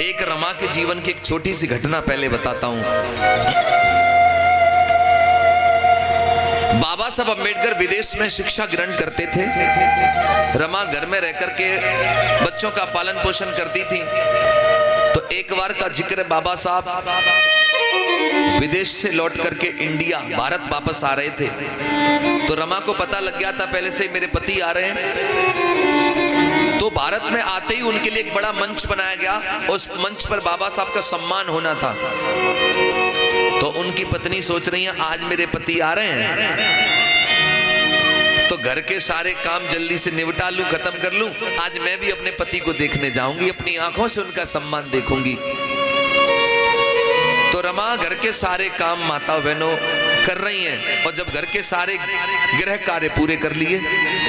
एक रमा के जीवन की एक छोटी सी घटना पहले बताता हूं। बाबा साहब अम्बेडकर विदेश में शिक्षा ग्रहण करते थे। रमा घर में रह करके बच्चों का पालन पोषण करती थी। तो एक बार का जिक्र, बाबा साहब विदेश से लौट करके इंडिया भारत वापस आ रहे थे। तो रमा को पता लग गया था पहले से ही मेरे पति आ रहे हैं। तो भारत में आते ही उनके लिए एक बड़ा मंच बनाया गया। उस मंच पर बाबा साहब का सम्मान होना था। तो उनकी पत्नी सोच रही है आज मेरे पति आ रहे हैं तो घर के सारे काम जल्दी से निपटा लूं, खत्म कर लूं। आज मैं भी अपने पति को देखने जाऊंगी, अपनी आंखों से उनका सम्मान देखूंगी। तो रमा घर के सारे काम माता बहनों कर रही हैं। और जब घर के सारे गृह कार्य पूरे कर लिए,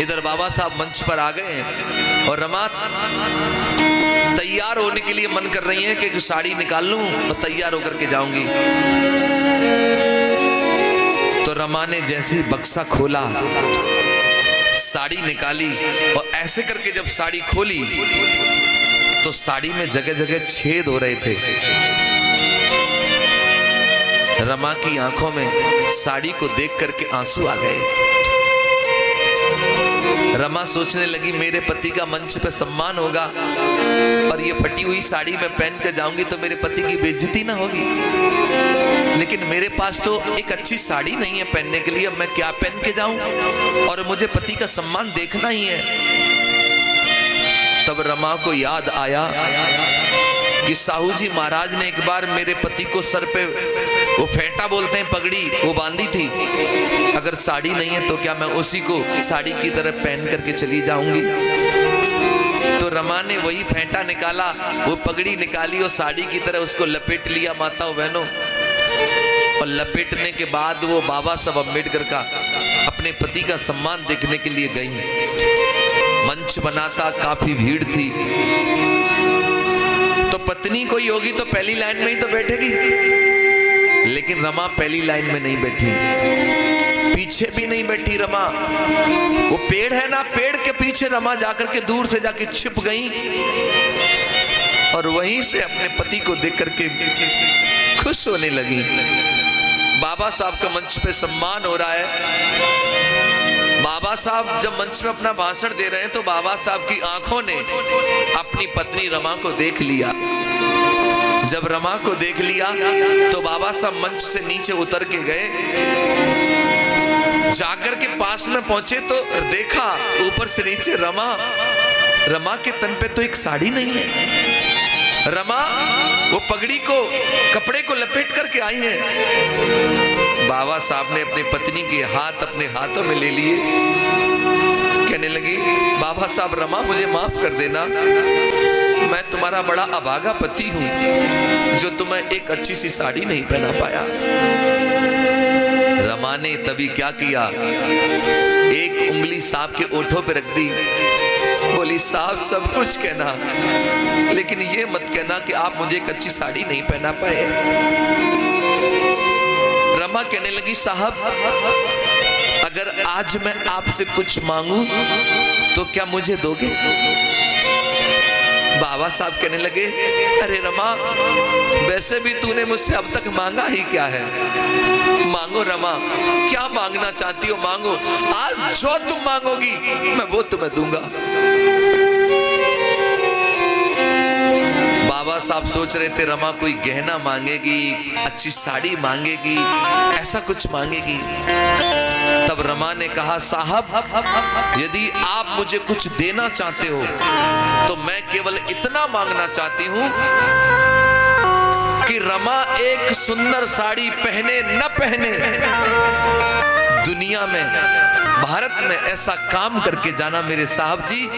इधर बाबा साहब मंच पर आ गए हैं और रमा तैयार होने के लिए मन कर रही है कि एक साड़ी निकाल लूं और तैयार होकर के जाऊंगी। तो रमा ने जैसे ही बक्सा खोला, साड़ी निकाली और ऐसे करके जब साड़ी खोली तो साड़ी में जगह जगह छेद हो रहे थे। रमा की आंखों में साड़ी को देख करके आंसू आ गए। रमा सोचने लगी मेरे पति का मंच पे सम्मान होगा और ये फटी हुई साड़ी मैं पहन कर जाऊंगी तो मेरे पति की बेइज्जती ना होगी। लेकिन मेरे पास तो एक अच्छी साड़ी नहीं है पहनने के लिए, अब मैं क्या पहन के जाऊं और मुझे पति का सम्मान देखना ही है। तब रमा को याद आया कि साहू जी महाराज ने एक बार मेरे पति को सर पे वो फेंटा बोलते हैं पगड़ी, वो बांधी थी। अगर साड़ी नहीं है तो क्या मैं उसी को साड़ी की तरह पहन करके चली जाऊंगी। तो रमा ने वही फेंटा निकाला, वो पगड़ी निकाली और साड़ी की तरह उसको लपेट लिया माताओं बहनों। और लपेटने के बाद वो बाबा साहब अम्बेडकर का अपने पति का सम्मान देखने के लिए गई। मंच बना था, काफी भीड़ थी। तो पत्नी कोई होगी तो पहली लाइन में ही तो बैठेगी, लेकिन रमा पहली लाइन में नहीं बैठी, पीछे भी नहीं बैठी रमा। वो पेड़ है ना, पेड़ के पीछे रमा जाकर के दूर से जाके छिप गई और वहीं से अपने पति को देख करके खुश होने लगी। बाबा साहब का मंच पे सम्मान हो रहा है। बाबा साहब जब मंच में अपना भाषण दे रहे हैं तो बाबा साहब की आंखों ने अपनी पत्नी रमा को देख लिया। जब रमा को देख लिया तो बाबा साहब मंच से नीचे उतर के गए, जाकर के पास में पहुंचे तो देखा ऊपर से नीचे रमा के तन पे तो एक साड़ी नहीं है। रमा वो पगड़ी को, कपड़े को लपेट करके आई है। बाबा साहब ने अपनी पत्नी के हाथ अपने हाथों में ले लिए, कहने लगी बाबा साहब रमा मुझे माफ कर देना, मैं तुम्हारा बड़ा अभागा पति हूं जो तुम्हें एक अच्छी सी साड़ी नहीं पहना पाया। रमा ने तभी क्या किया, एक उंगली साहब के ओठों पे रख दी, बोली साहब सब कुछ कहना लेकिन ये मत कहना कि आप मुझे एक अच्छी साड़ी नहीं पहना पाए। रमा कहने लगी साहब अगर आज मैं आपसे कुछ मांगू तो क्या मुझे दोगे? बाबा साहब कहने लगे अरे रमा वैसे भी तूने मुझसे अब तक मांगा ही क्या है, मांगो रमा, क्या मांगना चाहती हो मांगो, आज जो तुम मांगोगी मैं वो तुम्हें दूंगा। बाबा साहब सोच रहे थे रमा कोई गहना मांगेगी, अच्छी साड़ी मांगेगी, ऐसा कुछ मांगेगी। तब रमा ने कहा साहब यदि आप मुझे कुछ देना चाहते हो तो मैं केवल इतना मांगना चाहती हूं कि रमा एक सुंदर साड़ी पहने न पहने, दुनिया में भारत में ऐसा काम करके जाना मेरे साहब जी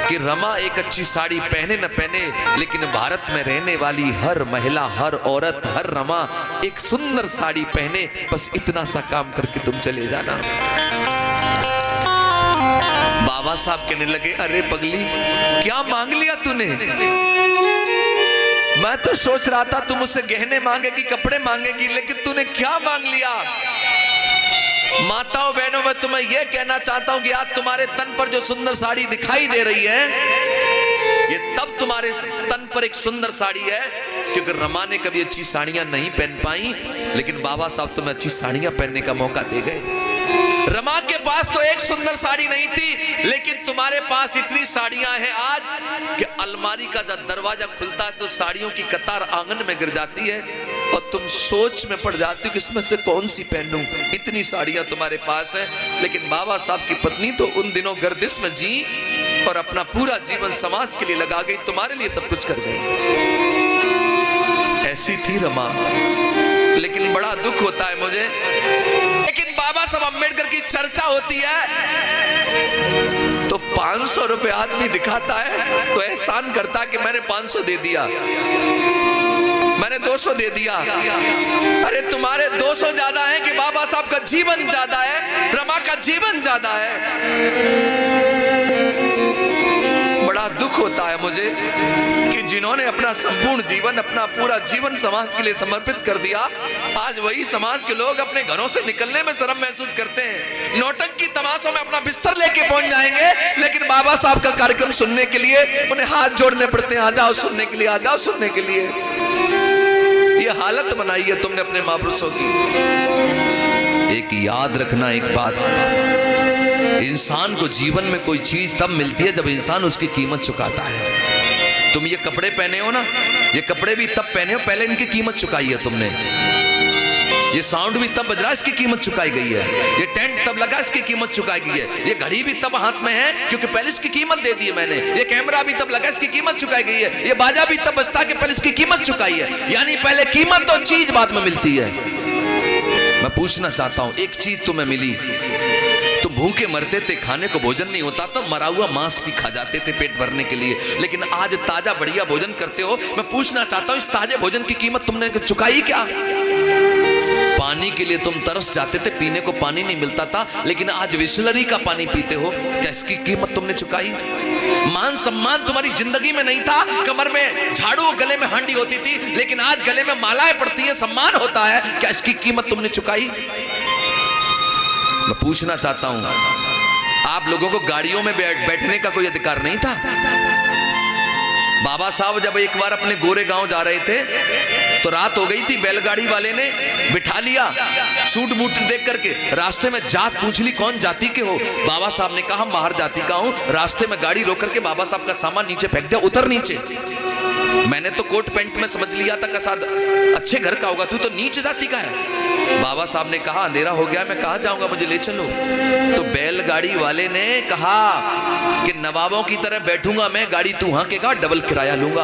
कि रमा एक अच्छी साड़ी पहने न पहने, लेकिन भारत में रहने वाली हर महिला, हर औरत, हर रमा एक सुंदर साड़ी पहने, बस इतना सा काम करके तुम चले जाना। बाबा साहब कहने लगे अरे पगली क्या मांग लिया तूने? मैं तो सोच रहा था तुम मुझसे गहने मांगेगी, कपड़े मांगेगी, लेकिन तूने क्या मांग लिया? माताओं बहनों मैं तुम्हें यह कहना चाहता हूं कि आज तुम्हारे तन पर जो सुंदर साड़ी दिखाई दे रही है ये तब तुम्हारे तन पर एक सुंदर साड़ी है क्योंकि रमा ने कभी अच्छी साड़ियां नहीं पहन पाई, लेकिन बाबा साहब तुम्हें अच्छी साड़ियां पहनने का मौका दे गए। रमा के पास तो एक सुंदर साड़ी नहीं थी, लेकिन तुम्हारे पास इतनी साड़ियां हैं आज कि अलमारी का जब दरवाजा खुलता है तो साड़ियों की कतार आंगन में गिर जाती है और तुम सोच में पड़ जाती हो कि इसमें से कौन सी पहनूं। इतनी साड़ियां तुम्हारे पास हैं। लेकिन बाबा साहब की पत्नी तो उन दिनों गर्दिश में जी और अपना पूरा जीवन समाज के लिए लगा गई, तुम्हारे लिए सब कुछ कर गई। ऐसी थी रमा। लेकिन बड़ा दुख होता है मुझे, लेकिन बाबा साहब अम्बेडकर की चर्चा होती है तो 500 रुपए आदमी दिखाता है तो एहसान करता कि मैंने 500 दे दिया, मैंने 200 दे दिया। अरे तुम्हारे 200 ज्यादा है कि बाबा साहब का जीवन ज्यादा है, रमा का जीवन ज्यादा है। बड़ा दुख होता है मुझे कि जिन्होंने अपना संपूर्ण जीवन, अपना पूरा जीवन समाज के लिए समर्पित कर दिया, आज वही समाज के लोग अपने घरों से निकलने में शर्म महसूस करते हैं। नौटंकी तमाशों में अपना बिस्तर लेके पहुंच जाएंगे, लेकिन बाबा साहब का कार्यक्रम सुनने के लिए उन्हें हाथ जोड़ने पड़ते हैं, आ जाओ सुनने के लिए, आ जाओ सुनने के लिए। ये हालत बनाई है तुमने अपने महापुरुषों की। एक याद रखना एक बात, इंसान को जीवन में कोई चीज तब मिलती है जब इंसान उसकी कीमत चुकाता है। तुम ये कपड़े पहने हो ना, ये कपड़े भी तब पहने हो पहले इनकी कीमत चुकाई है तुमने। ये साउंड भी तब बज रहा है, इसकी कीमत चुकाई गई है। ये टेंट तब लगा, इसकी कीमत चुकाई गई है। ये घड़ी भी तब हाथ में है क्योंकि पहले इसकी कीमत दे दी है मैंने। ये कैमरा भी तब लगा, इसकी कीमत चुकाई गई है। ये बाजा भी तब बजता कि पहले इसकी कीमत चुकाई है। यानी पहले कीमत तो चीज बाद में मिलती है। मैं पूछना चाहता हूं, एक चीज तुम्हें मिली, तुम भूखे मरते थे, खाने को भोजन नहीं होता तो मरा हुआ मांस भी खा जाते थे पेट भरने के लिए, लेकिन आज ताजा बढ़िया भोजन करते हो। मैं पूछना चाहता हूं, इस ताजे भोजन की कीमत तुमने चुकाई क्या? पानी के लिए तुम तरस जाते थे, पीने को पानी नहीं मिलता था, लेकिन आज बिसलरी का पानी पीते हो, क्या इसकी कीमत तुमने चुकाई? मान सम्मान तुम्हारी जिंदगी में नहीं था, कमर में झाड़ू, गले में हांडी होती थी, लेकिन आज गले में मालाएं पड़ती हैं, सम्मान होता है, क्या इसकी कीमत तुमने चुकाई? मैं पूछना चाहता हूं, आप लोगों को गाड़ियों में बैठने का कोई अधिकार नहीं था? बाबा साहब जब एक बार अपने गोरे गांव जा रहे थे तो रात हो गई थी, बैलगाड़ी वाले ने बिठा लिया सूट बूट देख करके, रास्ते में जात पूछ ली कौन जाति के हो? बाबा साहब ने कहा माहर जाति का हूं। रास्ते में गाड़ी रोक करके बाबा साहब का सामान नीचे फेंक दिया, उतर नीचे। मैंने तो कोट पैंट में समझ लिया था कसाद अच्छे घर का होगा, तू तो नीचे जाति का है। बाबा साहब ने कहा अंधेरा हो गया, मैं कहां जाऊंगा, मुझे ले चलो। तो बैलगाड़ी वाले ने कहा कि नवाबों की तरह बैठूंगा मैं, गाड़ी तू हांकेगा, डबल किराया लूंगा।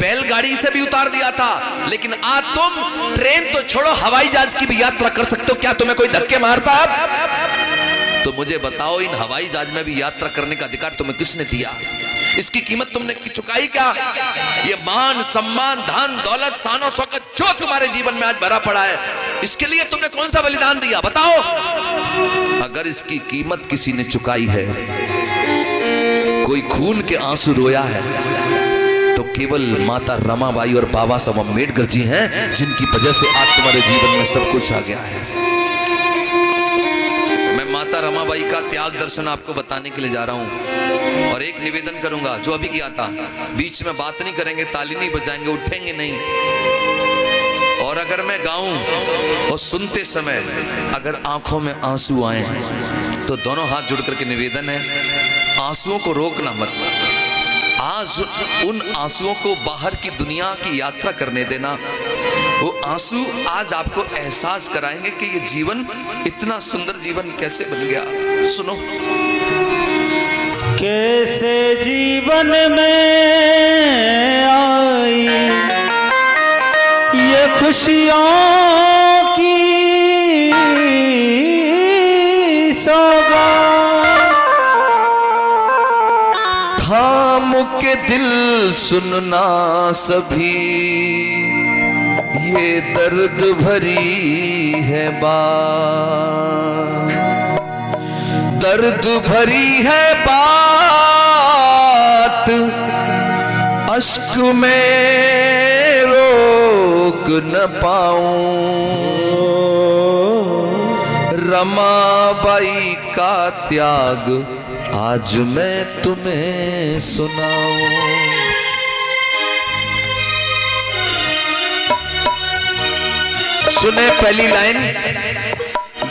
बैलगाड़ी से भी उतार दिया था, लेकिन आज तुम ट्रेन तो छोड़ो, हवाई जहाज की भी यात्रा कर सकते हो। क्या तुम्हें कोई धक्के मारता अब? तो मुझे बताओ, इन हवाई जहाज में भी यात्रा करने का अधिकार तुम्हें किसने दिया? इसकी कीमत तुमने चुकाई क्या? ये मान सम्मान धन दौलत शानो शौकत जो तुम्हारे जीवन में आज भरा पड़ा है, इसके लिए तुमने कौन सा बलिदान दिया बताओ? अगर इसकी कीमत किसी ने चुकाई है, कोई खून के आंसू रोया है, तो केवल माता रमाबाई और बाबा साहब अम्बेडकर जी हैं, जिनकी वजह से आज तुम्हारे जीवन में सब कुछ आ गया है। मैं माता रमाबाई का त्याग दर्शन आपको बताने के लिए जा रहा हूं, और एक निवेदन करूंगा जो अभी किया था, बीच में बात नहीं करेंगे, ताली नहीं बजाएंगे, उठेंगे नहीं। और अगर मैं गाऊं और सुनते समय अगर आंखों में आंसू आए तो दोनों हाथ जुड़ करके निवेदन है, आंसुओं को रोकना मत। आज उन आंसुओं को बाहर की दुनिया की यात्रा करने देना। वो आंसू आज आपको एहसास कराएंगे कि ये जीवन, इतना सुंदर जीवन कैसे बन गया। सुनो, कैसे जीवन में आई ये खुशियों की सौगात, थाम के दिल सुनना सभी, ये दर्द भरी है बात, दर्द भरी है बात, अश्क में रोक न पाऊं, रमाबाई का त्याग आज मैं तुम्हें सुनाऊं। सुने पहली लाइन।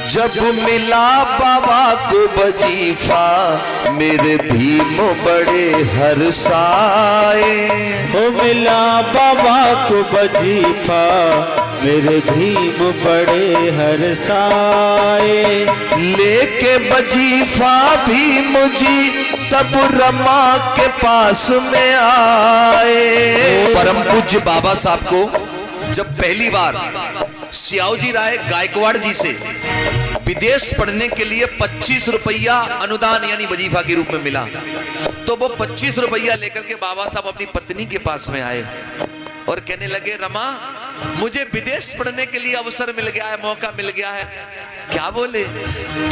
जब मिला बाबा को वजीफा मेरे भीम बड़े हर्षाए। हो मिला बाबा को वजीफा मेरे भीम बड़े हर्षाए। लेके वजीफा भीम जी तब रमा के पास में आए। परम पूज्य बाबा साहब को जब पहली बार सियाओजी राय गायकवाड़ जी से विदेश पढ़ने के लिए 25 रुपया अनुदान यानी वजीफा के रूप में मिला, तो वो 25 रुपया लेकर के बाबा साहब अपनी पत्नी के पास में आए और कहने लगे, रमा मुझे विदेश पढ़ने के लिए अवसर मिल गया है, मौका मिल गया है। क्या बोले?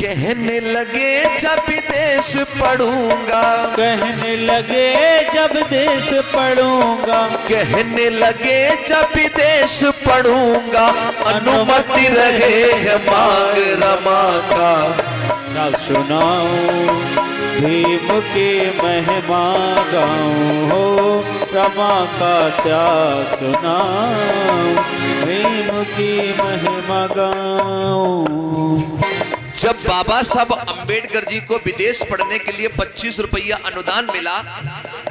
कहने लगे जब विदेश पढ़ूंगा। कहने लगे जब देश पढ़ूंगा। कहने लगे जब विदेश पढ़ूंगा अनुमति रहे मांग रमा का। क्या सुनाऊं भीम की महिमा गाऊं हो, रमा का त्याग सुनाऊं भीम की महिमा गाऊं। जब बाबा साहब अंबेडकर जी को विदेश पढ़ने के लिए 25 रुपया अनुदान मिला,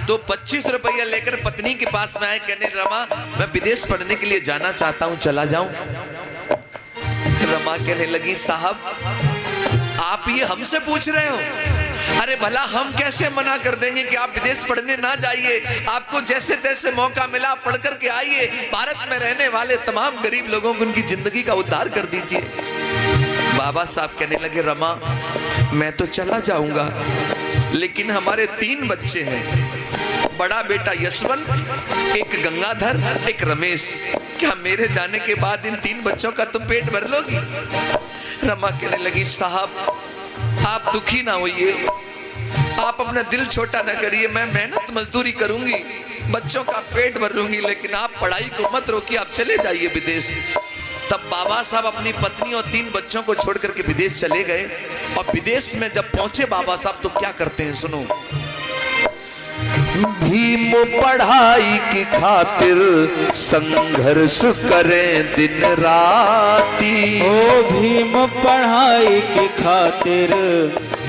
तो 25 रुपया लेकर पत्नी के पास में आए, कहने रमा मैं विदेश पढ़ने के लिए जाना चाहता हूं, चला जाऊं? रमा कहने लगी, साहब आप ये हमसे पूछ रहे हो? अरे भला हम कैसे मना कर देंगे कि आप विदेश पढ़ने ना जाइए, आपको जैसे तैसे मौका मिला पढ़ करके आइए, भारत में रहने वाले तमाम गरीब लोगों को उनकी जिंदगी का उद्धार कर दीजिए। बाबा साहब कहने लगे, रमा मैं तो चला जाऊंगा, लेकिन हमारे 3 बच्चे हैं, बड़ा बेटा यशवंत, एक गंगाधर, एक रमेश, क्या मेरे जाने के बाद इन 3 बच्चों का तुम पेट भर लोगी? रमा कहने लगी, साहब आप दुखी ना होइए, आप अपना दिल छोटा ना करिए, मैं मेहनत मजदूरी करूंगी, बच्चों का पेट भर लूंगी, लेकिन आप पढ़ाई को मत रोकिए, आप चले जाइए विदेश। तब बाबा साहब अपनी पत्नी और 3 बच्चों को छोड़ करके विदेश चले गए। और विदेश में जब पहुंचे बाबा साहब तो क्या करते हैं, सुनो। भीम पढ़ाई की खातिर संघर्ष करें दिन राती। ओ भीम पढ़ाई की खातिर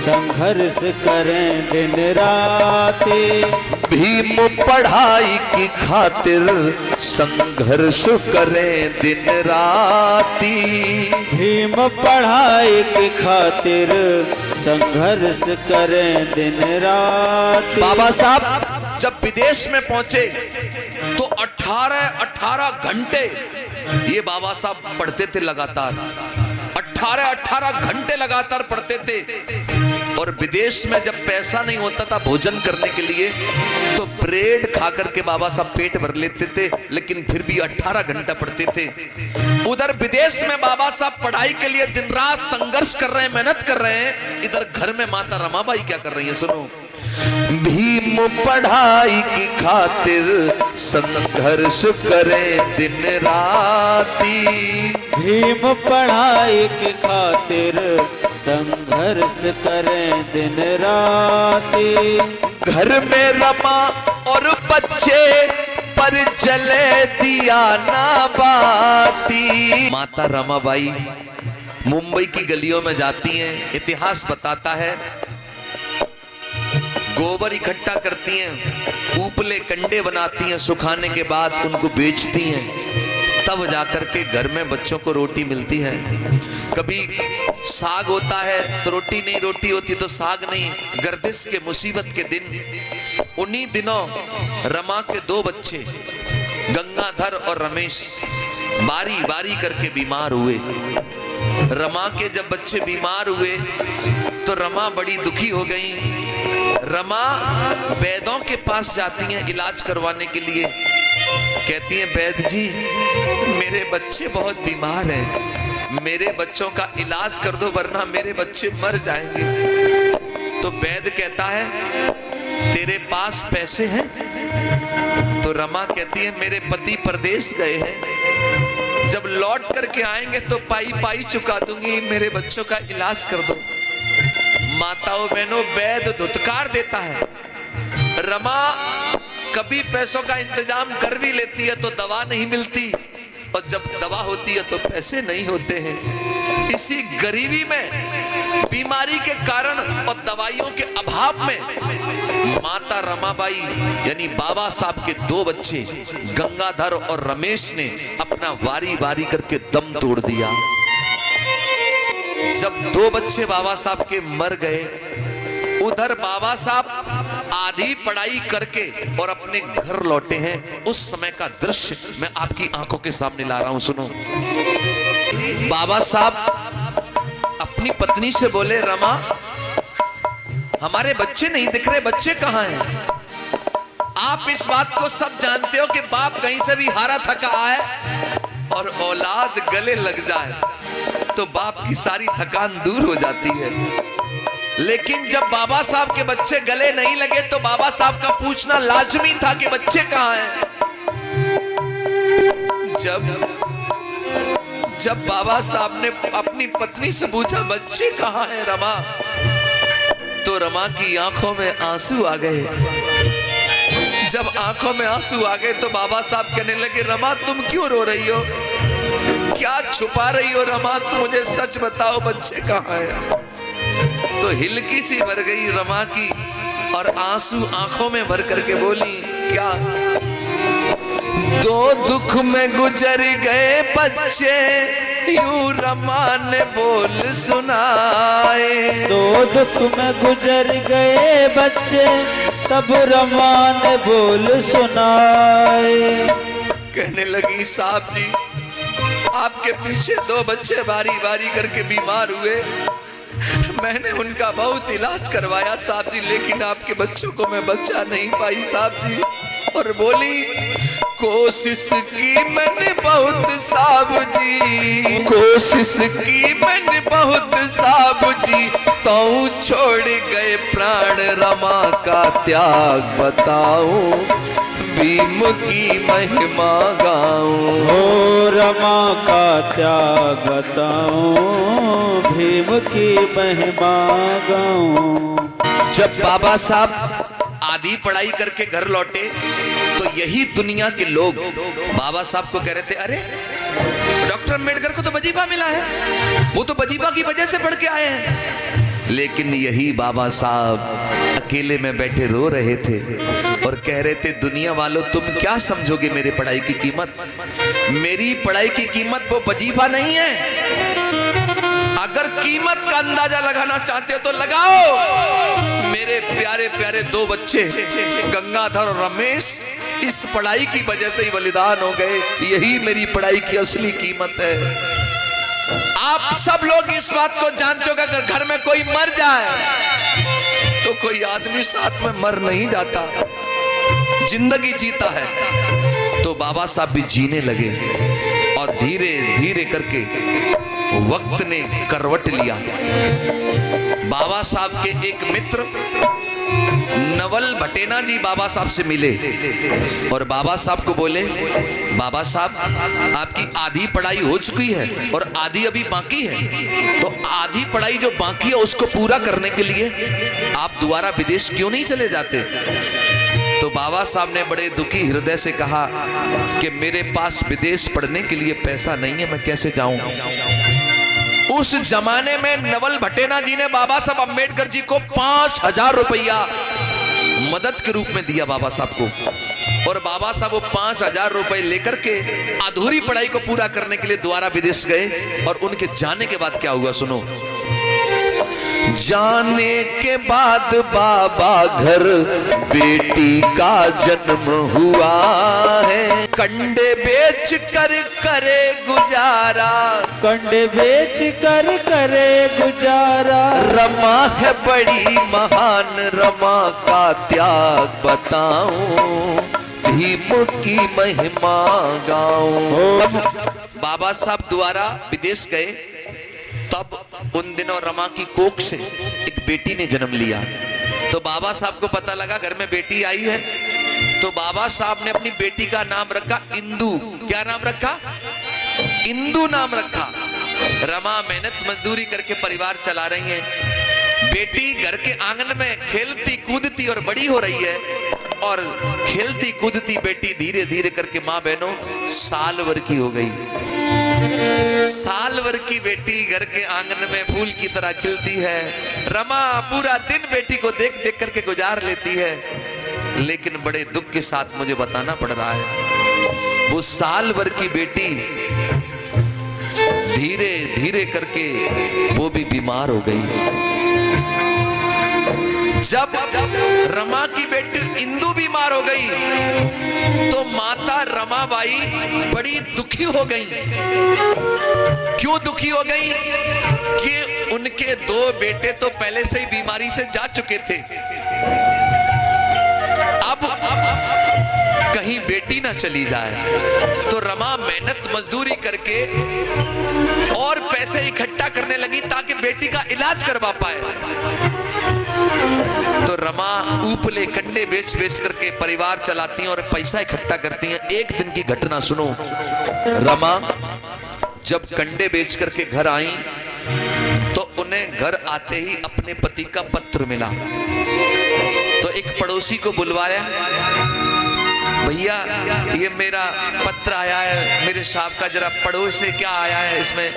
संघर्ष करें दिन राती। भीम पढ़ाई की खातिर संघर्ष करें दिन राती। भीम पढ़ाई की खातिर संघर्ष करें दिन रात। बाबा साहब जब विदेश में पहुंचे तो 18 घंटे ये बाबा साहब पढ़ते थे लगातार, 18 घंटे लगातार पढ़ते थे। और विदेश में जब पैसा नहीं होता था भोजन करने के लिए तो ब्रेड खा करके बाबा साहब पेट भर लेते थे, लेकिन फिर भी 18 घंटा पढ़ते थे। उधर विदेश में बाबा साहब पढ़ाई के लिए दिन रात संघर्ष कर रहे हैं, मेहनत कर रहे हैं। इधर घर में माता रमाबाई क्या कर रही है, सुनो। भीम पढ़ाई की खातिर संघर्ष करें दिन राती। भीम पढ़ाई की खातिर संघर्ष करें दिन राती। घर में रमा और बच्चे पर जले दिया ना बाती। माता रमाबाई मुंबई की गलियों में जाती हैं, इतिहास बताता है गोबर इकट्ठा करती हैं, उपले कंडे बनाती हैं, सुखाने के बाद उनको बेचती हैं, तब जाकर के घर में बच्चों को रोटी मिलती है। कभी साग होता है तो रोटी नहीं, रोटी होती तो साग नहीं। गर्दिश के मुसीबत के दिन उन्हीं दिनों रमा के 2 बच्चे गंगाधर और रमेश बारी बारी करके बीमार हुए। रमा के जब बच्चे बीमार हुए तो रमा बड़ी दुखी हो गई। रमा वैद्यों के पास जाती हैं इलाज करवाने के लिए, कहती हैं वैद्य जी मेरे बच्चे बहुत बीमार हैं, मेरे बच्चों का इलाज कर दो वरना मेरे बच्चे मर जाएंगे। तो वैद्य कहता है तेरे पास पैसे हैं? तो रमा कहती है मेरे पति परदेश गए हैं, जब लौट करके आएंगे तो पाई पाई चुका दूंगी, मेरे बच्चों का इलाज कर दो। माताओं बहनों वैद्य धुतकार देता है। रमा कभी पैसों का इंतजाम कर भी लेती है तो दवा नहीं मिलती, और जब दवा होती है तो पैसे नहीं होते हैं। इसी गरीबी में, बीमारी के कारण और दवाइयों के अभाव में माता रमाबाई यानी बाबा साहब के 2 बच्चे गंगाधर और रमेश ने अपना वारी वारी करके दम तोड़ दिया। जब 2 बच्चे बाबा साहब के मर गए, उधर बाबा साहब आधी पढ़ाई करके और अपने घर लौटे हैं। उस समय का दृश्य मैं आपकी आंखों के सामने ला रहा हूं, सुनो। बाबा साहब अपनी पत्नी से बोले, रमा हमारे बच्चे नहीं दिख रहे, बच्चे कहां हैं? आप इस बात को सब जानते हो कि बाप कहीं से भी हारा थका आए और औलाद गले लग जाए तो बाप की सारी थकान दूर हो जाती है। लेकिन जब बाबा साहब के बच्चे गले नहीं लगे तो बाबा साहब का पूछना लाजमी था कि बच्चे कहां हैं। जब बाबा साहब ने अपनी पत्नी से पूछा बच्चे कहां हैं रमा, तो रमा की आंखों में आंसू आ गए। जब आंखों में आंसू आ गए तो बाबा साहब कहने लगे, रमा तुम क्यों रो रही हो, क्या छुपा रही हो रमा, तुम मुझे सच बताओ बच्चे कहां हैं। तो हिलकी सी भर गई रमा की और आंसू आंखों में भर करके बोली, क्या? 2 दुख में गुजर गए बच्चे, यूं रमा ने बोल सुनाए। 2 दुख में गुजर गए बच्चे, तब रमा ने बोल सुनाए। कहने लगी, साहब जी आपके पीछे 2 बच्चे बारी बारी करके बीमार हुए, मैंने उनका बहुत इलाज करवाया साहब जी, लेकिन आपके बच्चों को मैं बच्चा नहीं पाई साहब जी। और बोली, कोशिश की मैंने बहुत साहब जी, कोशिश की मैंने बहुत साहब जी, तो छोड़ गए प्राण रमा का त्याग बताऊं, भीम की महिमा गाऊं। हो रमा का त्याग बताऊं, भीम की महिमा गाऊं। जब बाबा साहब आधी पढ़ाई करके घर लौटे तो यही दुनिया के लोग बाबा साहब को कह रहे थे, अरे डॉक्टर अम्बेडकर को तो वजीफा मिला है, वो तो वजीफा की वजह से पढ़ के आए हैं। लेकिन यही बाबा साहब अकेले में बैठे रो रहे थे और कह रहे थे, दुनिया वालों तुम क्या समझोगे मेरी पढ़ाई की कीमत, मेरी पढ़ाई की कीमत वो वजीफा नहीं है। अगर कीमत का अंदाजा लगाना चाहते हो तो लगाओ। मेरे प्यारे प्यारे 2 बच्चे गंगाधर और रमेश इस पढ़ाई की वजह से ही बलिदान हो गए, यही मेरी पढ़ाई की असली कीमत है। आप सब लोग इस बात को जानते हो कि अगर घर में कोई मर जाए तो कोई आदमी साथ में मर नहीं जाता, जिंदगी जीता है। तो बाबा साहब भी जीने लगे और धीरे धीरे करके वक्त ने करवट लिया। बाबा साहब के एक मित्र नवल भटेना जी बाबा साहब से मिले और बाबा साहब को बोले, बाबा साहब आपकी आधी पढ़ाई हो चुकी है और आधी अभी बाकी है, तो आधी पढ़ाई जो बाकी है उसको पूरा करने के लिए आप दोबारा विदेश क्यों नहीं चले जाते। तो बाबा साहब ने बड़े दुखी हृदय से कहा कि मेरे पास विदेश पढ़ने के लिए पैसा नहीं है, मैं कैसे जाऊं। उस जमाने में नवल भटेना जी ने बाबा साहब अम्बेडकर जी को 5000 रुपया मदद के रूप में दिया बाबा साहब को, और बाबा साहब वो 5000 रुपए लेकर के अधूरी पढ़ाई को पूरा करने के लिए दोबारा विदेश गए। और उनके जाने के बाद क्या हुआ सुनो। जाने के बाद बाबा घर बेटी का जन्म हुआ है, कंडे बेच कर करे गुजारा, कंडे बेच कर करे गुजारा। रमा है बड़ी महान, रमा का त्याग बताऊं, भीम की महिमा गाऊं। बाबा साहब दोबारा विदेश गए, तब उन दिनों रमा की कोख से एक बेटी ने जन्म लिया। तो बाबा साहब को पता लगा घर में बेटी आई है, तो बाबा साहब ने अपनी बेटी का नाम रखा इंदु। क्या नाम रखा? इंदु नाम रखा। रमा मेहनत मजदूरी करके परिवार चला रही हैं। बेटी घर के आंगन में खेलती कूदती और बड़ी हो रही है, और खेलती कूदती बेटी धीरे धीरे करके मां बहनों साल भर की हो गई। साल भर की बेटी घर के आंगन में फूल की तरह खिलती है। रमा पूरा दिन बेटी को देख देख करके गुजार लेती है, लेकिन बड़े दुख के साथ मुझे बताना पड़ रहा है, वो साल भर की बेटी धीरे धीरे करके वो भी बीमार हो गई। जब रमा की बेटी इंदु बीमार हो गई तो माता रमाबाई बड़ी दुखी हो गई। क्यों दुखी हो गई? कि उनके दो बेटे तो पहले से ही बीमारी से जा चुके थे, अब कहीं बेटी ना चली जाए। तो रमा मेहनत मजदूरी करके और पैसे इकट्ठा करने लगी ताकि बेटी का इलाज करवा पाए। तो रमा ऊपले कंडे बेच बेच करके परिवार चलाती हैं और पैसा इकट्ठा करती हैं। एक दिन की घटना सुनो। रमा जब कंडे बेच करके घर आई तो उन्हें घर आते ही अपने पति का पत्र मिला। तो एक पड़ोसी को बुलवाया, भैया ये मेरा पत्र आया है मेरे साहब का, जरा पढ़ो इसे क्या आया है इसमें।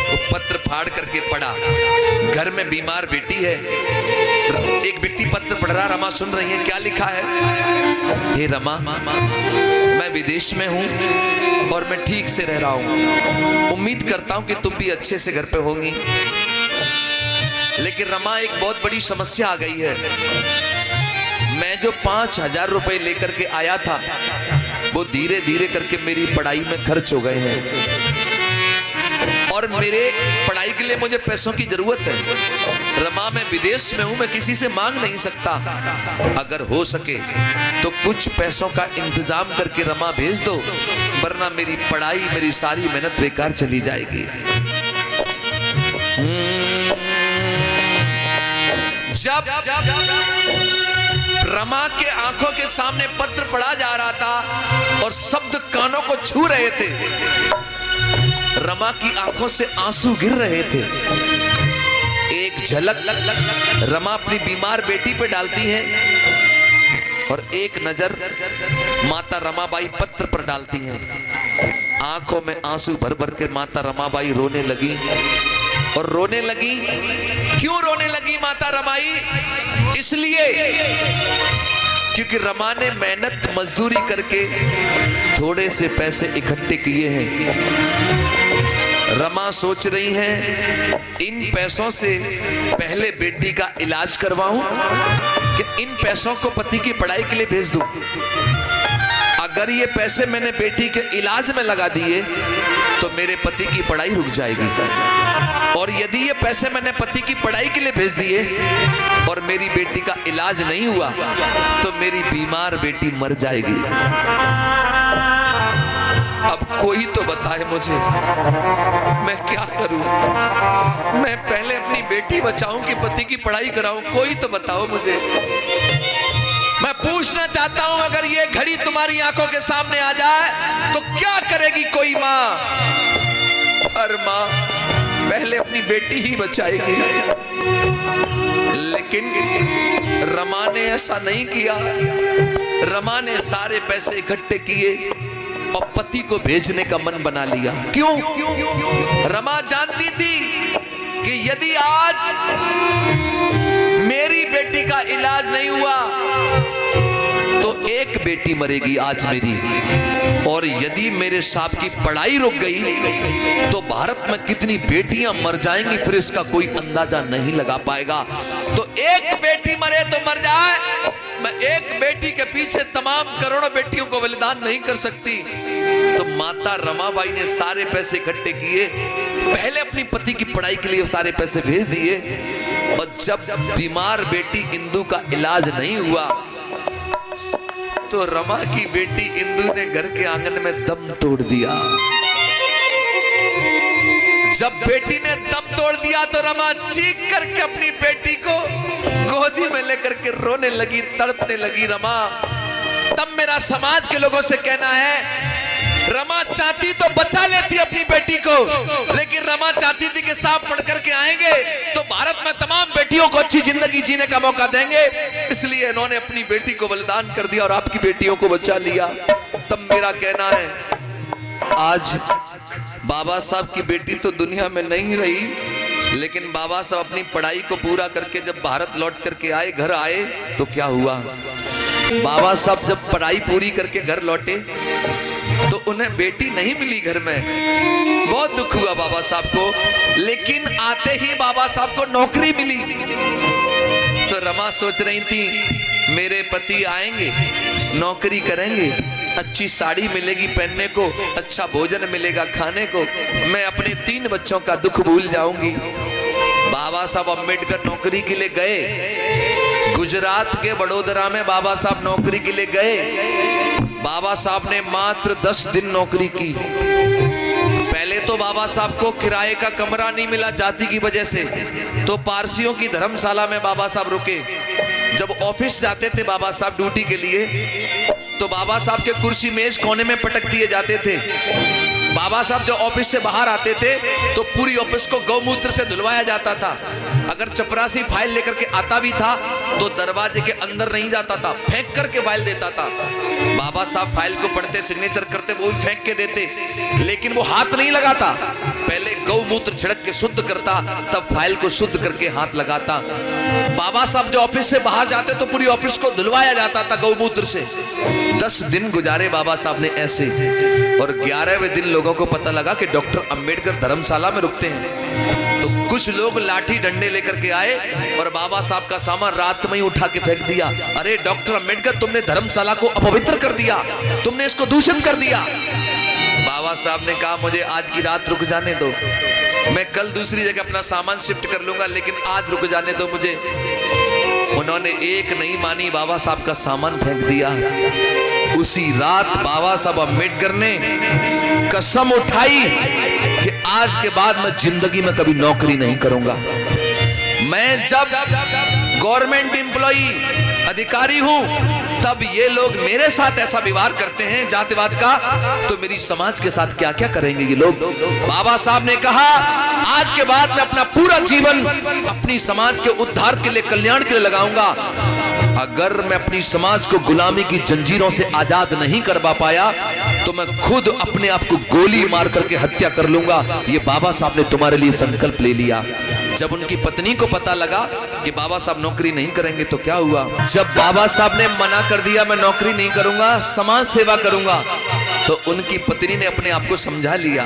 वो पत्र फाड़ करके पढ़ा, घर में बीमार बेटी है। एक व्यक्ति पत्र पढ़ रहा, रमा सुन रही है, क्या लिखा है? हे रमा, मैं विदेश में हूं और मैं ठीक से रह रहा हूं, उम्मीद करता हूं कि तुम भी अच्छे से घर पे होंगी। लेकिन रमा एक बहुत बड़ी समस्या आ गई है, मैं जो 5,000 रुपए लेकर के आया था वो धीरे धीरे करके मेरी पढ़ाई में खर्च हो गए हैं और मेरे पढ़ाई के लिए मुझे पैसों की जरूरत है। रमा मैं विदेश में हूं, मैं किसी से मांग नहीं सकता, अगर हो सके तो कुछ पैसों का इंतजाम करके रमा भेज दो, वरना मेरी पढ़ाई मेरी सारी मेहनत बेकार चली जाएगी। जब रमा के आंखों के सामने पत्र पढ़ा जा रहा था और शब्द कानों को छू रहे थे, रमा की आंखों से आंसू गिर रहे थे। एक झलक रमा अपनी बीमार बेटी पे डालती है और एक नजर माता रमाबाई पत्र पर डालती हैं। आंखों में आंसू भर भर के माता रमाबाई रोने लगी। और रोने लगी, क्यों रोने लगी माता रमाई? इसलिए क्योंकि रमा ने मेहनत मजदूरी करके थोड़े से पैसे इकट्ठे किए हैं। रमा सोच रही हैं इन पैसों से पहले बेटी का इलाज करवाऊं कि इन पैसों को पति की पढ़ाई के लिए भेज दूं। अगर ये पैसे मैंने बेटी के इलाज में लगा दिए तो मेरे पति की पढ़ाई रुक जाएगी, और यदि ये पैसे मैंने पति की पढ़ाई के लिए भेज दिए और मेरी बेटी का इलाज नहीं हुआ तो मेरी बीमार बेटी मर जाएगी। अब कोई तो बताए मुझे, मैं क्या करूं? मैं पहले अपनी बेटी बचाऊं कि पति की पढ़ाई कराऊं? कोई तो बताओ मुझे। मैं पूछना चाहता हूं, अगर ये घड़ी तुम्हारी आंखों के सामने आ जाए तो क्या करेगी कोई मां? हर मां पहले अपनी बेटी ही बचाएगी। लेकिन रमा ने ऐसा नहीं किया। रमा ने सारे पैसे इकट्ठे किए और पति को भेजने का मन बना लिया। क्यों? रमा जानती थी कि यदि आज मेरी बेटी का इलाज नहीं हुआ तो एक बेटी मरेगी आज मेरी, और यदि मेरे साहब की पढ़ाई रुक गई तो भारत में कितनी बेटियां मर जाएंगी फिर इसका कोई अंदाजा नहीं लगा पाएगा। तो एक बेटी मरे तो मर जाए, मैं एक बेटी के पीछे तमाम करोड़ों बेटियों को बलिदान नहीं कर सकती। तो माता रमाबाई ने सारे पैसे इकट्ठे किए, पहले अपनी पति की पढ़ाई के लिए सारे पैसे भेज दिए, और जब बीमार बेटी इंदु का इलाज नहीं हुआ तो रमा की बेटी इंदु ने घर के आंगन में दम तोड़ दिया। जब बेटी ने दम तोड़ दिया तो रमा चीख करके अपनी बेटी को गोदी में लेकर के रोने लगी, तड़पने लगी। रमा, तब मेरा समाज के लोगों से कहना है, रमा चाहती तो बचा लेती अपनी बेटी को, लेकिन रमा चाहती थी कि साहब पढ़ करके आएंगे तो भारत में तमाम बेटियों बेटियों को अच्छी जिंदगी जीने का मौका देंगे, इसलिए इन्होंने अपनी बेटी को बलिदान कर दिया और आपकी बेटियों को बचा लिया। तब मेरा कहना है, आज बाबा साहब की बेटी तो दुनिया में नहीं रही, लेकिन बाबा साहब अपनी पढ़ाई को पूरा करके जब भारत लौट करके आए, घर आए, तो क्या हुआ, बाबा साहब जब पढ़ाई पूरी करके घर लौटे तो उन्हें बेटी नहीं मिली घर में। बहुत दुख हुआ बाबा साहब को, लेकिन आते ही बाबा साहब को नौकरी मिली। तो रमा सोच रही थी, मेरे पति आएंगे, नौकरी करेंगे, अच्छी साड़ी मिलेगी पहनने को, अच्छा भोजन मिलेगा खाने को, मैं अपने 3 बच्चों का दुख भूल जाऊंगी। बाबा साहब अम्बेडकर नौकरी के लिए गए, गुजरात के वडोदरा में बाबा साहब नौकरी के लिए गए। बाबा साहब ने मात्र 10 दिन नौकरी की। पहले तो बाबा साहब को किराए का कमरा नहीं मिला जाति की वजह से, तो पारसियों की धर्मशाला में बाबा साहब रुके। जब ऑफिस जाते थे बाबा साहब ड्यूटी के लिए, तो बाबा साहब के कुर्सी मेज कोने में पटक दिए जाते थे। बाबा साहब जब ऑफिस से बाहर आते थे तो पूरी ऑफिस को गौमूत्र से धुलवाया जाता था। अगर चपरासी फाइल लेकर के आता भी था तो दरवाजे के अंदर नहीं जाता था, फेंक करके फाइल देता था। बाबा साहब फाइल को पढ़ते, सिग्नेचर करते, वो भी फेंक के देते, लेकिन वो हाथ नहीं लगाता, पहले गौमूत्र छिड़क के शुद्ध करता, तब फाइल को शुद्ध करके हाथ लगाता। बाबा साहब जो ऑफिस से बाहर जाते तो पूरी ऑफिस को धुलवाया जाता था गौमूत्र से। 10 दिन गुजारे बाबा साहब ने ऐसे, और 11वें दिन लोगों को पता लगा कि डॉक्टर अंबेडकर धर्मशाला में रुकते हैं। तो कुछ लोग लाठी डंडे लेकर के आए और बाबा साहब का सामान रात में ही उठा के फेंक दिया। अरे डॉक्टर अंबेडकर, तुमने धर्मशाला को अपवित्र कर दिया, तुमने इसको दूषित कर दिया। बाबा साहब ने कहा, मुझे आज की रात रुक जाने दो, मैं कल दूसरी जगह अपना सामान शिफ्ट कर लूंगा, लेकिन आज रुक जाने दो मुझे। उन्होंने एक नहीं मानी, बाबा साहब का सामान फेंक दिया। उसी रात बाबा साहब अम्बेडकर ने कसम उठाई कि आज के बाद मैं जिंदगी में कभी नौकरी नहीं करूंगा। मैं जब गवर्नमेंट एम्प्लॉई अधिकारी हूं, तब ये लोग मेरे साथ ऐसा व्यवहार करते हैं जातिवाद का, तो मेरी समाज के साथ क्या क्या करेंगे ये लोग। बाबा साहब ने कहा, आज के बाद मैं अपना पूरा जीवन अपनी समाज के उद्धार के लिए, कल्याण के लिए लगाऊंगा। अगर मैं अपनी समाज को गुलामी की जंजीरों से आजाद नहीं करवा पाया तो मैं खुद अपने आप को गोली मार करके हत्या कर लूंगा। ये बाबा साहब ने तुम्हारे लिए संकल्प ले लिया। जब उनकी पत्नी को पता लगा कि बाबा साहब नौकरी नहीं करेंगे तो क्या हुआ, जब बाबा साहब ने मना कर दिया मैं नौकरी नहीं करूंगा, समाज सेवा करूंगा, तो उनकी पत्नी ने अपने आप को समझा लिया,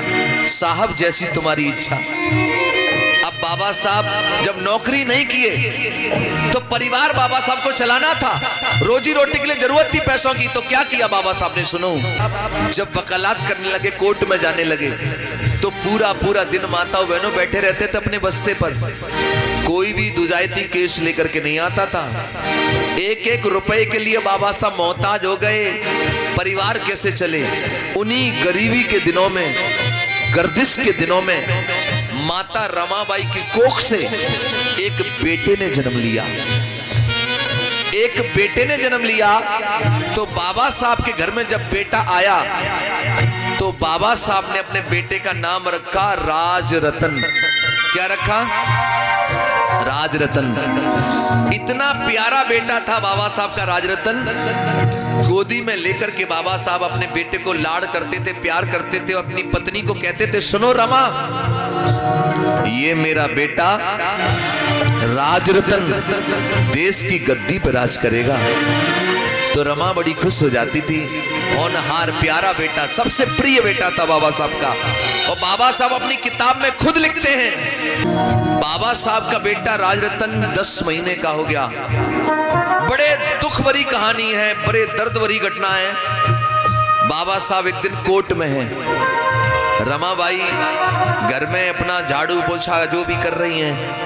साहब जैसी तुम्हारी इच्छा। अब बाबा साहब जब नौकरी नहीं किए तो परिवार बाबा साहब को चलाना था, रोजी रोटी के लिए जरूरत थी पैसों की, तो क्या किया बाबा साहब ने, सुनो, जब वकालत करने लगे, कोर्ट में जाने लगे, तो पूरा पूरा दिन माता बहनों बैठे रहते थे अपने बस्ते पर, कोई भी दुजायती केस लेकर के नहीं आता था। 1-1 रुपए के लिए बाबा साहब मोहताज हो गए। परिवार कैसे चले? उन्हीं गरीबी के दिनों में, गर्दिश के दिनों में माता रमाबाई की कोख से एक बेटे ने जन्म लिया। एक बेटे ने जन्म लिया तो बाबा साहब के घर में जब बेटा आया तो बाबा साहब ने अपने बेटे का नाम रखा राजरतन। क्या रखा? राजरतन। इतना प्यारा बेटा था बाबा साहब का राजरतन। गोदी में लेकर के बाबा साहब अपने बेटे को लाड़ करते थे, प्यार करते थे, अपनी पत्नी को कहते थे, सुनो रमा, ये मेरा बेटा राजरतन देश की गद्दी पर राज करेगा। तो रमा बड़ी खुश हो जाती थी। होनहार प्यारा बेटा, सबसे प्रिय बेटा था बाबा साहब का। और बाबा साहब अपनी किताब में खुद लिखते हैं, बाबा साहब का बेटा राजरतन 10 महीने का हो गया। बड़े दुख भरी कहानी है, बड़े दर्द भरी घटना है। बाबा साहब एक दिन कोर्ट में हैं, रमाबाई घर में अपना झाड़ू पोछा जो भी कर रही हैं।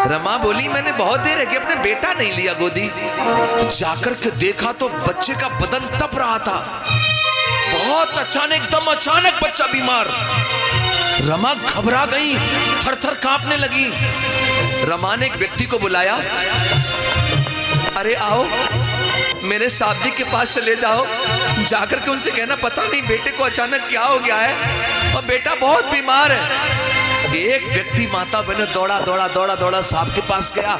रमा बोली, मैंने बहुत देर है कि अपने बेटा नहीं लिया गोदी। जाकर के देखा तो बच्चे का बदन तप रहा था, बहुत अचानक, एकदम अचानक बच्चा बीमार। रमा घबरा गई, थर थर कांपने लगी। रमा ने एक व्यक्ति को बुलाया, अरे आओ मेरे साहब जी के पास चले जाओ, जाकर के उनसे कहना पता नहीं बेटे को अचानक क्या हो गया है और बेटा बहुत बीमार है। एक व्यक्ति माता बहने दौड़ा दौड़ा दौड़ा दौड़ा साहब के पास गया,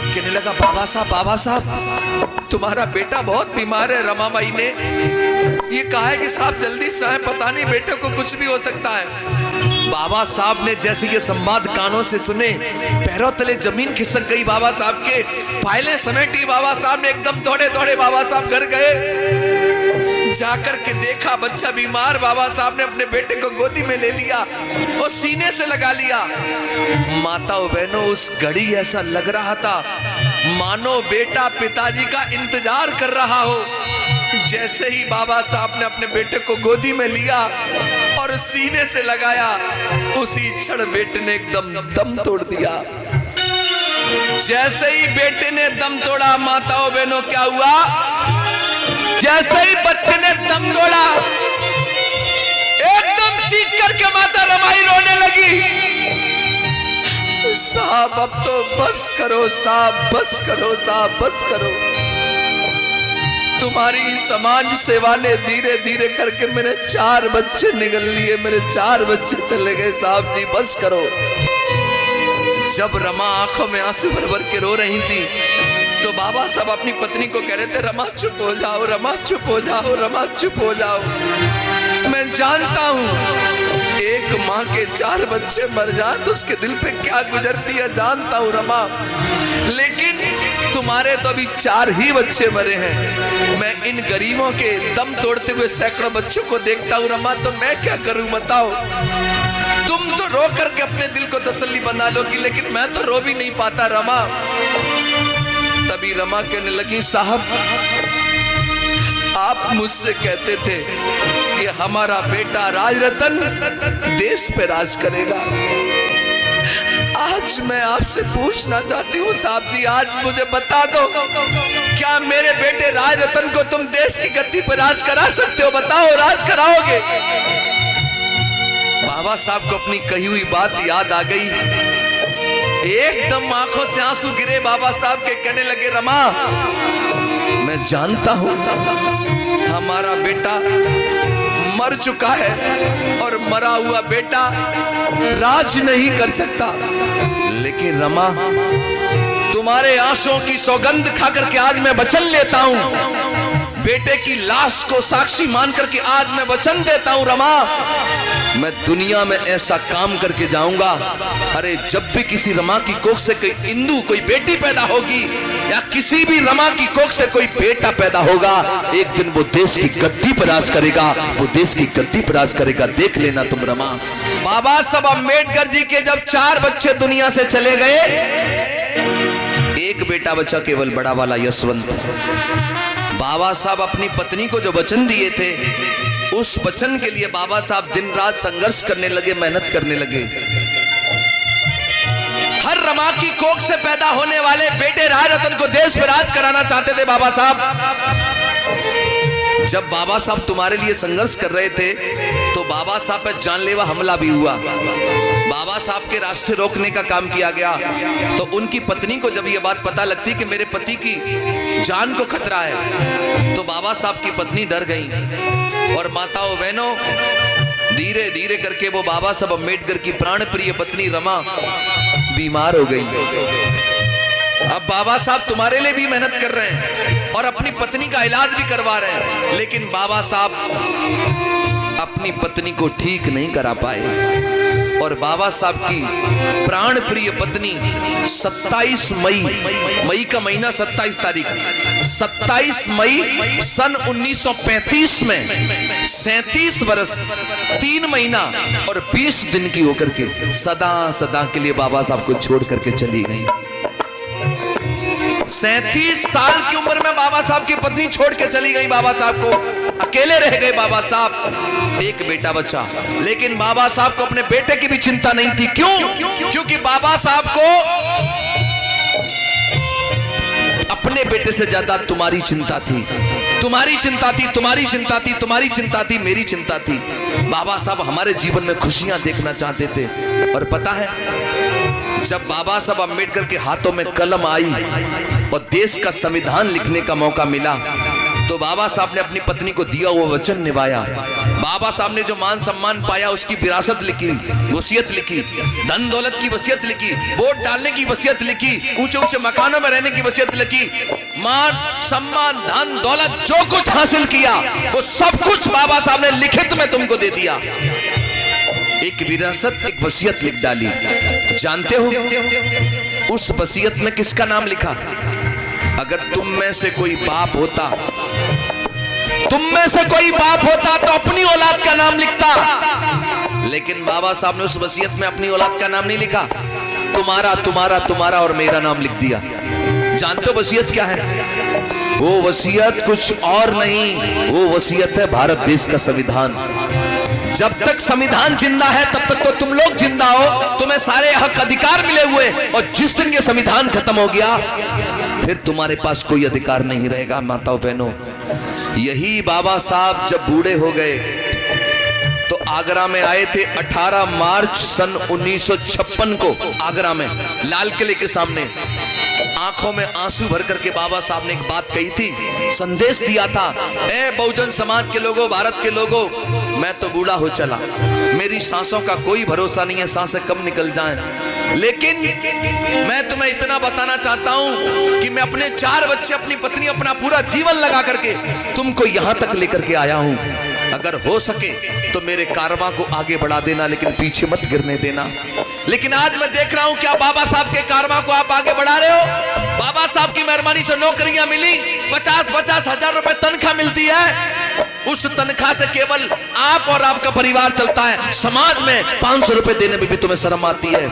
कहने लगा बाबा साहब तुम्हारा बेटा बहुत बीमार है। रमाबाई ने ये कहा है कि साहब जल्दी से आए, पता नहीं बेटे को कुछ भी हो सकता है। बाबा साहब ने जैसे ये संवाद कानों से सुने, पैरों तले जमीन खिसक गई बाबा साहब के, फाइलें समेटी बाबा साहब ने, एकदम दौड़े दौड़े बाबा साहब घर गए। जाकर के देखा बच्चा बीमार, बाबा साहब ने अपने बेटे को गोदी में ले लिया और सीने से लगा लिया। माताओं बहनों, उस घड़ी ऐसा लग रहा था मानो बेटा पिताजी का इंतजार कर रहा हो। जैसे ही बाबा साहब ने अपने बेटे को गोदी में लिया और सीने से लगाया, उसी क्षण बेटे ने एकदम दम तोड़ दिया। जैसे ही बेटे ने दम तोड़ा, माताओं बहनों क्या हुआ, जैसे ही बच्चे ने दम तोड़ा, एकदम चीख करके माता रमाई रोने लगी। साहब अब तो बस करो साहब, बस करो साहब, बस करो। तुम्हारी समाज सेवा ने धीरे धीरे करके मेरे 4 बच्चे निगल लिए, मेरे 4 बच्चे चले गए साहब जी, बस करो। जब रमा आंखों में आंसू भर भर के रो रही थी, तो बाबा साहब अपनी पत्नी को कह रहे थे, रमा चुप हो जाओ, रमा चुप हो जाओ, रमा चुप हो जाओ। मैं जानता हूं एक माँ के 4 बच्चे मर जाए तो उसके दिल पे क्या गुजरती है, जानता हूं रमा, लेकिन तुम्हारे तो अभी 4 ही बच्चे मरे हैं। मैं इन गरीबों के दम तोड़ते हुए सैकड़ों बच्चों को देखता हूं रमा, तो मैं क्या करूं बताओ। तुम तो रो करके अपने दिल को तसल्ली बना लोगी, लेकिन मैं तो रो भी नहीं पाता रमा। तभी रमा कहने लगी, साहब आप मुझसे कहते थे कि हमारा बेटा राजरतन देश पे राज करेगा। आज मैं आपसे पूछना चाहती हूँ साहब जी, आज मुझे बता दो, क्या मेरे बेटे राजरतन को तुम देश की गद्दी पर राज करा सकते हो? बताओ, राज कराओगे? बाबा साहब को अपनी कही हुई बात याद आ गई, एकदम आंखों से आंसू गिरे बाबा साहब के, कहने लगे, रमा मैं जानता हूं हमारा बेटा मर चुका है और मरा हुआ बेटा राज नहीं कर सकता, लेकिन रमा तुम्हारे आंसुओं की सौगंध खा करके आज मैं वचन लेता हूं, बेटे की लाश को साक्षी मान करके आज मैं वचन देता हूं रमा, मैं दुनिया में ऐसा काम करके जाऊंगा। अरे जब भी किसी रमा की कोख से कोई इंदु, कोई बेटी पैदा होगी, या किसी भी रमा की कोख से कोई बेटा पैदा होगा, एक दिन वो देश की गद्दी पर राज करेगा, वो देश की गद्दी पर राज करेगा, देख लेना तुम रमा। बाबा साहब अम्बेडकर जी के जब 4 बच्चे दुनिया से चले गए, एक बेटा बचा केवल बड़ा वाला यशवंत। बाबा साहब अपनी पत्नी को जो वचन दिए थे, उस वचन के लिए बाबा साहब दिन रात संघर्ष करने लगे, मेहनत करने लगे। हर रमा की कोख से पैदा होने वाले बेटे राजरतन को देश में राज कराना चाहते थे बाबा साहब। जब बाबा साहब तुम्हारे लिए संघर्ष कर रहे थे, तो बाबा साहब पर जानलेवा हमला भी हुआ। बाबा साहब के रास्ते रोकने का काम किया गया, तो उनकी पत्नी को जब यह बात पता लगती कि मेरे पति की जान को खतरा है, तो बाबा साहब की पत्नी डर गई। और माताओं बहनों, धीरे धीरे करके वो बाबा साहब अम्बेडकर की प्राण प्रिय पत्नी रमा बीमार हो गई। अब बाबा साहब तुम्हारे लिए भी मेहनत कर रहे हैं और अपनी पत्नी का इलाज भी करवा रहे हैं, लेकिन बाबा साहब अपनी पत्नी को ठीक नहीं करा पाए। और बाबा साहब की प्राण प्रिय पत्नी 27 मई का महीना 27 तारीख, 27 मई सन 1935 में 37 वर्ष 3 महीना और 20 दिन की होकर के सदा सदा के लिए बाबा साहब को छोड़ करके चली गई। 37 साल की उम्र में बाबा साहब की पत्नी छोड़ के चली गई बाबा साहब को, अकेले रह गए बाबा साहब। एक बेटा बचा, लेकिन बाबा साहब को अपने बेटे की भी चिंता नहीं थी। क्यों? क्योंकि बाबा साहब को अपने बेटे से ज्यादा तुम्हारी चिंता थी, तुम्हारी चिंता थी, तुम्हारी चिंता थी, तुम्हारी चिंता थी, मेरी चिंता थी। बाबा साहब हमारे जीवन में खुशियां देखना चाहते थे। और पता है, जब बाबा साहब अम्बेडकर के हाथों में कलम आई और देश का संविधान लिखने का मौका मिला, तो बाबा साहब ने अपनी पत्नी को दिया हुआ वचन निभाया। बाबा साहब ने जो मान सम्मान पाया उसकी विरासत लिखी, वसीयत लिखी, धन दौलत की वसीयत लिखी, वोट डालने की वसीयत लिखी, ऊंचे ऊंचे मकानों में रहने की वसीयत लिखी। मान सम्मान धन दौलत जो कुछ हासिल किया वो सब कुछ बाबा साहब ने लिखित में तुमको दे दिया। एक विरासत, एक वसीयत लिख डाली। जानते हो उस वसीयत में किसका नाम लिखा? अगर तुम में से कोई बाप होता, तुम में से कोई बाप होता तो अपनी औलाद का नाम लिखता, लेकिन बाबा साहब ने उस वसीयत में अपनी औलाद का नाम नहीं लिखा, तुम्हारा तुम्हारा तुम्हारा और मेरा नाम लिख दिया। जानते हो वसीयत क्या है? वो वसीयत कुछ और नहीं, वो वसीयत है भारत देश का संविधान। जब तक संविधान जिंदा है तब तक तो तुम लोग जिंदा हो, तुम्हें सारे हक अधिकार मिले हुए, और जिस दिन ये संविधान खत्म हो गया फिर तुम्हारे पास कोई अधिकार नहीं रहेगा। माताओं बहनों, यही बाबा साहब जब बूढ़े हो गए तो आगरा में आए थे 18 मार्च सन 1956 को। आगरा में लाल किले के सामने आंखों में आंसू भर करके बाबा साहब ने एक बात कही थी, संदेश दिया था, ए बहुजन समाज के लोगों, भारत के लोगों, मैं तो बूढ़ा हो चला, मेरी सांसों का कोई भरोसा नहीं है, सांसें कब निकल जाएं, लेकिन मैं तुम्हें इतना बताना चाहता हूं कि मैं अपने 4 बच्चे, अपनी पत्नी, अपना पूरा जीवन लगा करके तुमको यहां तक लेकर के आया हूं। अगर हो सके तो मेरे कारवां को आगे बढ़ा देना, लेकिन पीछे मत गिरने देना। लेकिन आज मैं देख रहा हूं क्या बाबा साहब के कारवां को आप आगे बढ़ा रहे हो? बाबा साहब की मेहरबानी से नौकरियां मिली, 50-50 हजार रुपए तनख्वाह मिलती है, उस तनख्वाह से केवल आप और आपका परिवार चलता है। समाज में 500 रुपए देने में भी तुम्हें शर्म आती है।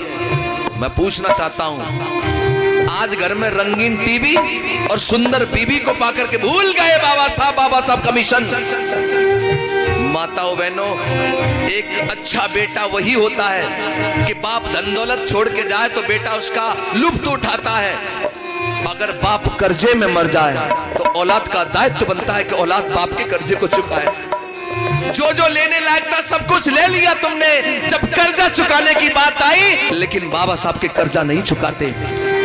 मैं पूछना चाहता हूं, आज घर में रंगीन टीवी और सुंदर बीबी को पाकर के भूल गए बाबा साहब का मिशन। माताओं बहनों, एक अच्छा बेटा वही होता है कि बाप धन दौलत छोड़ के जाए तो बेटा उसका लुत्फ उठाता है। अगर बाप कर्जे में मर जाए तो औलाद का दायित्व बनता है कि औलाद बाप के कर्जे को चुकाए। जो जो लेने लायक था सब कुछ ले लिया तुमने, जब कर्जा चुकाने की बात आई लेकिन बाबा साहब के कर्जा नहीं चुकाते।